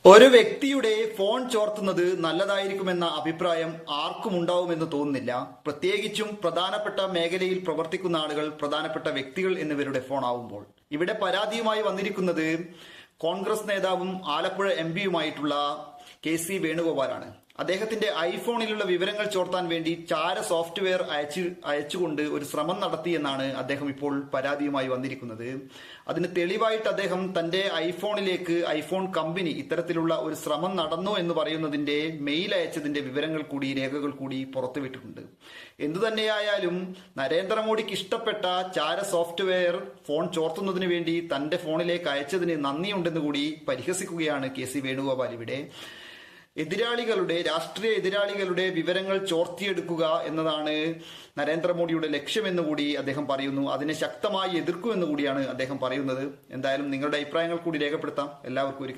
ഒരു വ്യക്തിയുടെ ഫോൺ ചോർത്തുന്നത് നല്ലതായിരിക്കുമെന്ന അഭിപ്രായം ആർക്കും ഉണ്ടാവുമെന്ന് തോന്നുന്നില്ല. പ്രത്യേകിച്ചും പ്രധാനപ്പെട്ട മേഖലയിൽ പ്രവർത്തിക്കുന്ന ആളുകൾ, പ്രധാനപ്പെട്ട വ്യക്തികൾ എന്നിവരുടെ ഫോൺ ആവുമ്പോൾ. ഇവിടെ പരാതിയുമായി വന്നിരിക്കുന്നത് കോൺഗ്രസ് നേതാവും ആലപ്പുഴ എംപിയുമായിട്ടുള്ള കെ.സി. വേണുഗോപാലാണ്. അദ്ദേഹത്തിന്റെ ഐഫോണിലുള്ള വിവരങ്ങൾ ചോർത്താൻ വേണ്ടി ചാര സോഫ്റ്റ്വെയർ അയച്ചുകൊണ്ട് ഒരു ശ്രമം നടത്തി എന്നാണ് അദ്ദേഹം ഇപ്പോൾ പരാതിയുമായി വന്നിരിക്കുന്നത്. അതിന് തെളിവായിട്ട് അദ്ദേഹം തന്റെ ഐഫോണിലേക്ക് ഐഫോൺ കമ്പനി ഇത്തരത്തിലുള്ള ഒരു ശ്രമം നടന്നു എന്ന് പറയുന്നതിന്റെ മെയിൽ അയച്ചതിന്റെ വിവരങ്ങൾ കൂടി, രേഖകൾ കൂടി പുറത്തുവിട്ടിട്ടുണ്ട്. എന്തുതന്നെയായാലും നരേന്ദ്രമോദിക്ക് ഇഷ്ടപ്പെട്ട ചാര സോഫ്റ്റ്വെയർ ഫോൺ ചോർത്തുന്നതിന് വേണ്ടി തന്റെ ഫോണിലേക്ക് അയച്ചതിന് നന്ദിയുണ്ടെന്ന് കൂടി പരിഹസിക്കുകയാണ് കെ.സി. വേണുഗോപാൽ ഇവിടെ. രാഷ്ട്രീയ എതിരാളികളുടെ വിവരങ്ങൾ ചോർത്തിയെടുക്കുക എന്നതാണ് നരേന്ദ്രമോദിയുടെ ലക്ഷ്യമെന്ന് കൂടി അദ്ദേഹം പറയുന്നു. അതിനെ ശക്തമായി എതിർക്കുമെന്ന് കൂടിയാണ് അദ്ദേഹം പറയുന്നത്. എന്തായാലും നിങ്ങളുടെ അഭിപ്രായങ്ങൾ കൂടി രേഖപ്പെടുത്താം. എല്ലാവർക്കും ഒരിക്കൽ